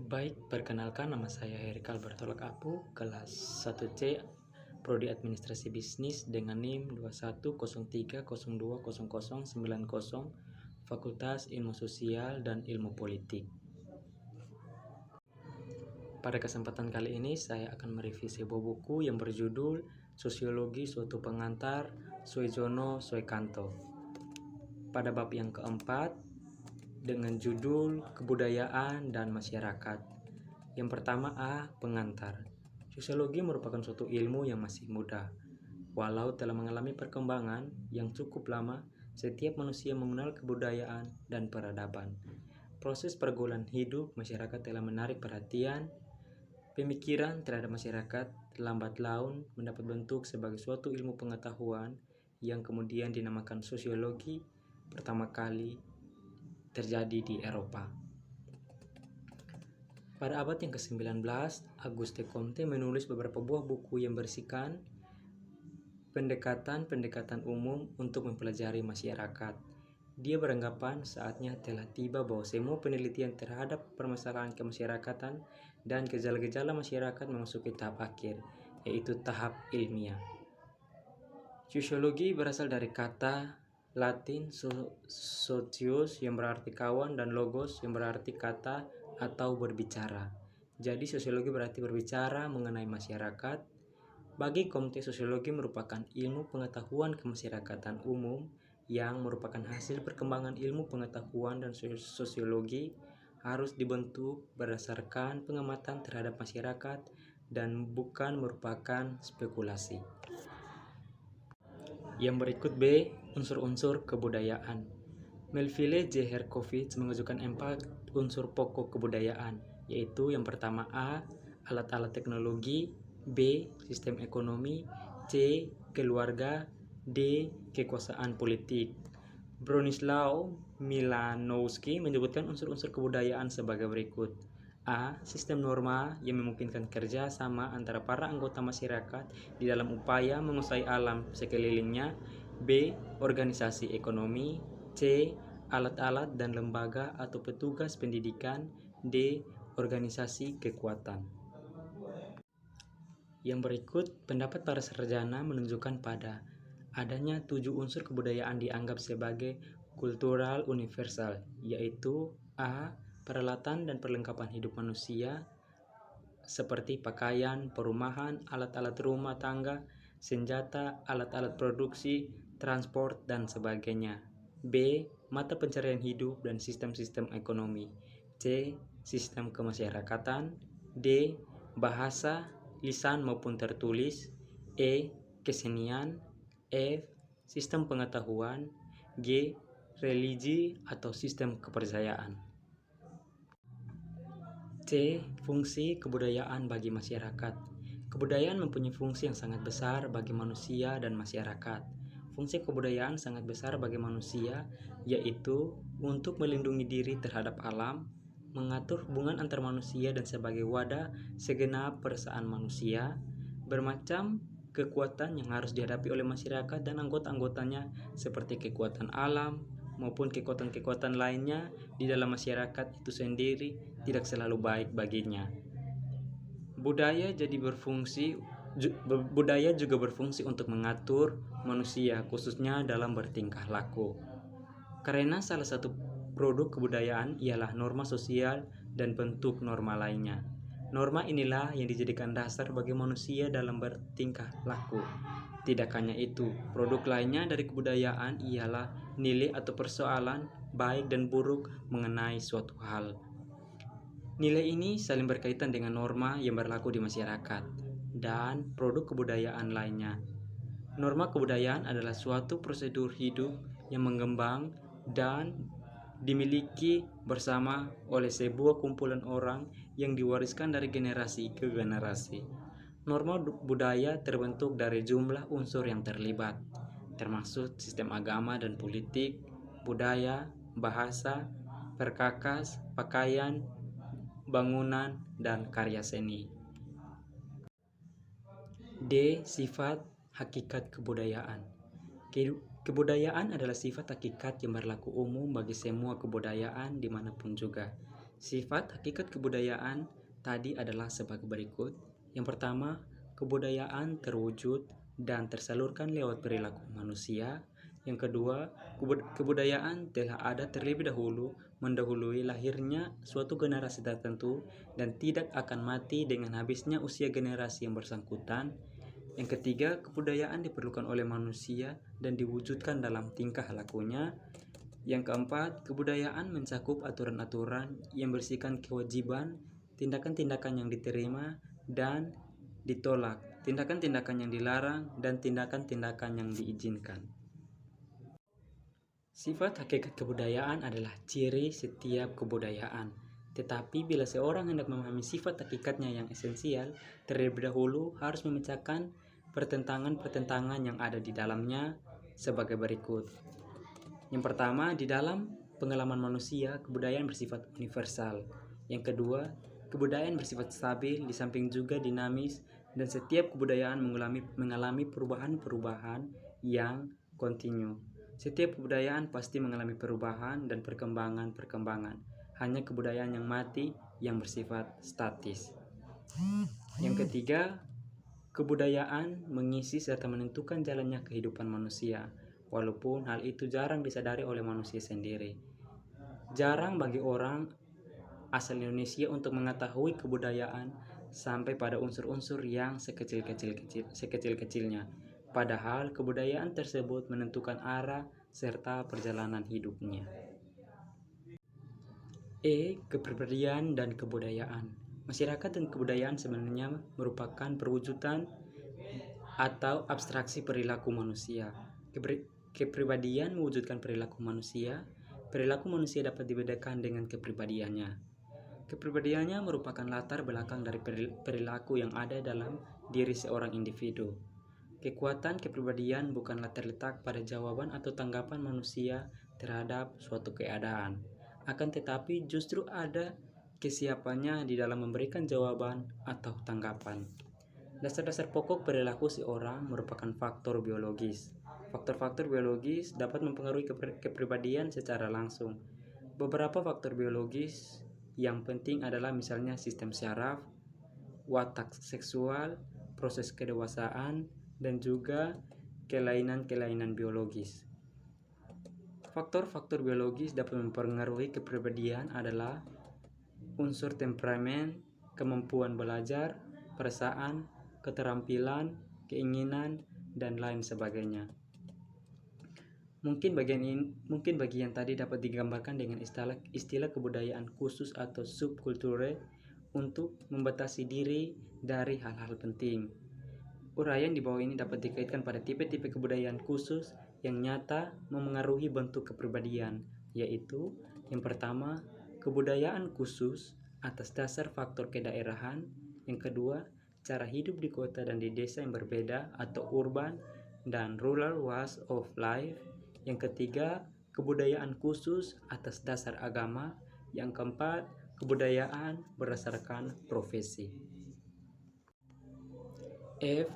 Baik, perkenalkan nama saya Herik Alberto Apu, kelas 1C, Prodi Administrasi Bisnis dengan NIM 2103020090, Fakultas Ilmu Sosial dan Ilmu Politik. Pada kesempatan kali ini saya akan mereview sebuah buku yang berjudul Sosiologi Suatu Pengantar, Suejono Suekanto. Pada bab yang keempat, dengan judul Kebudayaan dan Masyarakat. Yang pertama A. Pengantar. Sosiologi merupakan suatu ilmu yang masih muda. Walau telah mengalami perkembangan yang cukup lama, setiap manusia mengenal kebudayaan dan peradaban. Proses pergaulan hidup masyarakat telah menarik perhatian. Pemikiran terhadap masyarakat lambat laun mendapat bentuk sebagai suatu ilmu pengetahuan yang kemudian dinamakan sosiologi pertama kali terjadi di Eropa. Pada abad yang ke-19, Auguste Comte menulis beberapa buah buku yang berisikan pendekatan-pendekatan umum untuk mempelajari masyarakat. Dia beranggapan saatnya telah tiba bahwa semua penelitian terhadap permasalahan kemasyarakatan dan gejala-gejala masyarakat memasuki tahap akhir, yaitu tahap ilmiah. Sosiologi berasal dari kata Latin socius yang berarti kawan dan logos yang berarti kata atau berbicara. Jadi sosiologi berarti berbicara mengenai masyarakat. Bagi Comte, sosiologi merupakan ilmu pengetahuan kemasyarakatan umum yang merupakan hasil perkembangan ilmu pengetahuan, dan sosiologi harus dibentuk berdasarkan pengamatan terhadap masyarakat dan bukan merupakan spekulasi. Yang berikut B. Unsur-unsur kebudayaan. Melville J. Herkovich mengajukan 4 unsur pokok kebudayaan, yaitu yang pertama A. Alat-alat teknologi, B. Sistem ekonomi, C. Keluarga, D. Kekuasaan politik. Bronislaw Milanowski menyebutkan unsur-unsur kebudayaan sebagai berikut. A. Sistem norma yang memungkinkan kerja sama antara para anggota masyarakat di dalam upaya menguasai alam sekelilingnya. B. Organisasi ekonomi. C. Alat-alat dan lembaga atau petugas pendidikan. D. Organisasi kekuatan. Yang berikut, pendapat para sarjana menunjukkan pada adanya 7 unsur kebudayaan dianggap sebagai kultural universal, yaitu A. Peralatan dan perlengkapan hidup manusia seperti pakaian, perumahan, alat-alat rumah tangga, senjata, alat-alat produksi, transport, dan sebagainya. B. Mata pencarian hidup dan sistem-sistem ekonomi. C. Sistem kemasyarakatan. D. Bahasa, lisan maupun tertulis. E. Kesenian. F. Sistem pengetahuan. G. Religi atau sistem kepercayaan. C. Fungsi kebudayaan bagi masyarakat. Kebudayaan mempunyai fungsi yang sangat besar bagi manusia dan masyarakat. Fungsi kebudayaan sangat besar bagi manusia, yaitu untuk melindungi diri terhadap alam, mengatur hubungan antar manusia dan sebagai wadah segenap perasaan manusia, bermacam kekuatan yang harus dihadapi oleh masyarakat dan anggota-anggotanya seperti kekuatan alam maupun kekuatan-kekuatan lainnya di dalam masyarakat itu sendiri tidak selalu baik baginya. Budaya juga berfungsi untuk mengatur manusia, khususnya dalam bertingkah laku. Karena salah satu produk kebudayaan ialah norma sosial dan bentuk norma lainnya. Norma inilah yang dijadikan dasar bagi manusia dalam bertingkah laku. Tidak hanya itu, produk lainnya dari kebudayaan ialah nilai atau persoalan baik dan buruk mengenai suatu hal. Nilai ini saling berkaitan dengan norma yang berlaku di masyarakat dan produk kebudayaan lainnya. Norma kebudayaan adalah suatu prosedur hidup yang mengembang dan dimiliki bersama oleh sebuah kumpulan orang yang diwariskan dari generasi ke generasi. Norma budaya terbentuk dari jumlah unsur yang terlibat, termasuk sistem agama dan politik, budaya, bahasa, perkakas, pakaian, bangunan, dan karya seni. D. Sifat hakikat kebudayaan. Kebudayaan adalah sifat hakikat yang berlaku umum bagi semua kebudayaan dimanapun juga. Sifat hakikat kebudayaan tadi adalah sebagai berikut. Yang pertama, kebudayaan terwujud dan tersalurkan lewat perilaku manusia. Yang kedua, kebudayaan telah ada terlebih dahulu, mendahului lahirnya suatu generasi tertentu dan tidak akan mati dengan habisnya usia generasi yang bersangkutan. Yang ketiga, kebudayaan diperlukan oleh manusia dan diwujudkan dalam tingkah lakunya. Yang keempat, kebudayaan mencakup aturan-aturan yang bersihkan kewajiban, tindakan-tindakan yang diterima dan ditolak, tindakan-tindakan yang dilarang, dan tindakan-tindakan yang diizinkan. Sifat hakikat kebudayaan adalah ciri setiap kebudayaan. Tetapi bila seorang hendak memahami sifat hakikatnya yang esensial, terlebih dahulu harus memecahkan pertentangan-pertentangan yang ada di dalamnya sebagai berikut. Yang pertama, di dalam pengalaman manusia, kebudayaan bersifat universal. Yang kedua, kebudayaan bersifat stabil, di samping juga dinamis, dan setiap kebudayaan mengalami perubahan-perubahan yang kontinu. Setiap kebudayaan pasti mengalami perubahan dan perkembangan-perkembangan. Hanya kebudayaan yang mati yang bersifat statis. Yang ketiga, kebudayaan mengisi serta menentukan jalannya kehidupan manusia, walaupun hal itu jarang disadari oleh manusia sendiri. Jarang bagi orang asal Indonesia untuk mengetahui kebudayaan sampai pada unsur-unsur yang sekecil-kecilnya. Padahal kebudayaan tersebut menentukan arah serta perjalanan hidupnya. Kepribadian dan kebudayaan. Masyarakat dan kebudayaan sebenarnya merupakan perwujudan atau abstraksi perilaku manusia. Kepribadian mewujudkan perilaku manusia. Perilaku manusia dapat dibedakan dengan kepribadiannya. Kepribadiannya merupakan latar belakang dari perilaku yang ada dalam diri seorang individu. Kekuatan kepribadian bukanlah terletak pada jawaban atau tanggapan manusia terhadap suatu keadaan, akan tetapi justru ada kesiapannya di dalam memberikan jawaban atau tanggapan. Dasar-dasar pokok perilaku seorang merupakan faktor biologis. Faktor-faktor biologis dapat mempengaruhi kepribadian secara langsung. Beberapa faktor biologis yang penting adalah misalnya sistem syaraf, watak seksual, proses kedewasaan, dan juga kelainan-kelainan biologis. Faktor-faktor biologis dapat mempengaruhi kepribadian adalah unsur temperamen, kemampuan belajar, perasaan, keterampilan, keinginan, dan lain sebagainya. Mungkin bagian tadi dapat digambarkan dengan istilah kebudayaan khusus atau subkultur untuk membatasi diri dari hal-hal penting. Uraian di bawah ini dapat dikaitkan pada tipe-tipe kebudayaan khusus yang nyata memengaruhi bentuk kepribadian, yaitu yang pertama, kebudayaan khusus atas dasar faktor kedaerahan. Yang kedua, cara hidup di kota dan di desa yang berbeda atau urban dan rural ways of life. Yang ketiga, kebudayaan khusus atas dasar agama. Yang keempat, kebudayaan berdasarkan profesi.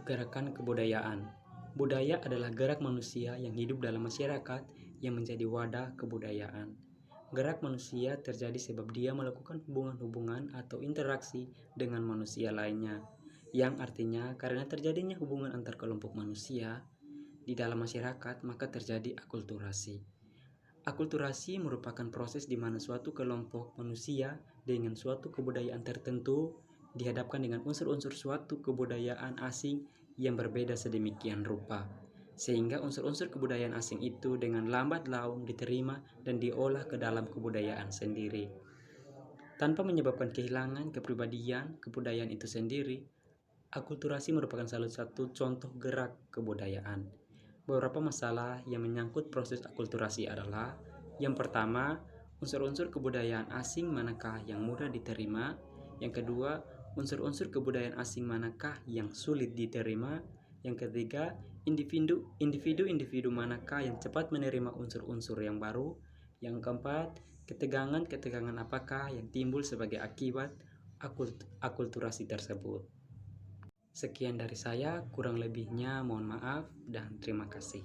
Gerakan kebudayaan. Budaya adalah gerak manusia yang hidup dalam masyarakat yang menjadi wadah kebudayaan. Gerak manusia terjadi sebab dia melakukan hubungan-hubungan atau interaksi dengan manusia lainnya, yang artinya karena terjadinya hubungan antar kelompok manusia di dalam masyarakat, maka terjadi akulturasi. Akulturasi merupakan proses di mana suatu kelompok manusia dengan suatu kebudayaan tertentu dihadapkan dengan unsur-unsur suatu kebudayaan asing yang berbeda sedemikian rupa, sehingga unsur-unsur kebudayaan asing itu dengan lambat laun diterima dan diolah ke dalam kebudayaan sendiri. Tanpa menyebabkan kehilangan kepribadian kebudayaan itu sendiri, akulturasi merupakan salah satu contoh gerak kebudayaan. Beberapa masalah yang menyangkut proses akulturasi adalah: yang pertama, unsur-unsur kebudayaan asing manakah yang mudah diterima? Yang kedua, unsur-unsur kebudayaan asing manakah yang sulit diterima? Yang ketiga, individu-individu manakah yang cepat menerima unsur-unsur yang baru? Yang keempat, ketegangan-ketegangan apakah yang timbul sebagai akibat akulturasi tersebut? Sekian dari saya, kurang lebihnya mohon maaf dan terima kasih.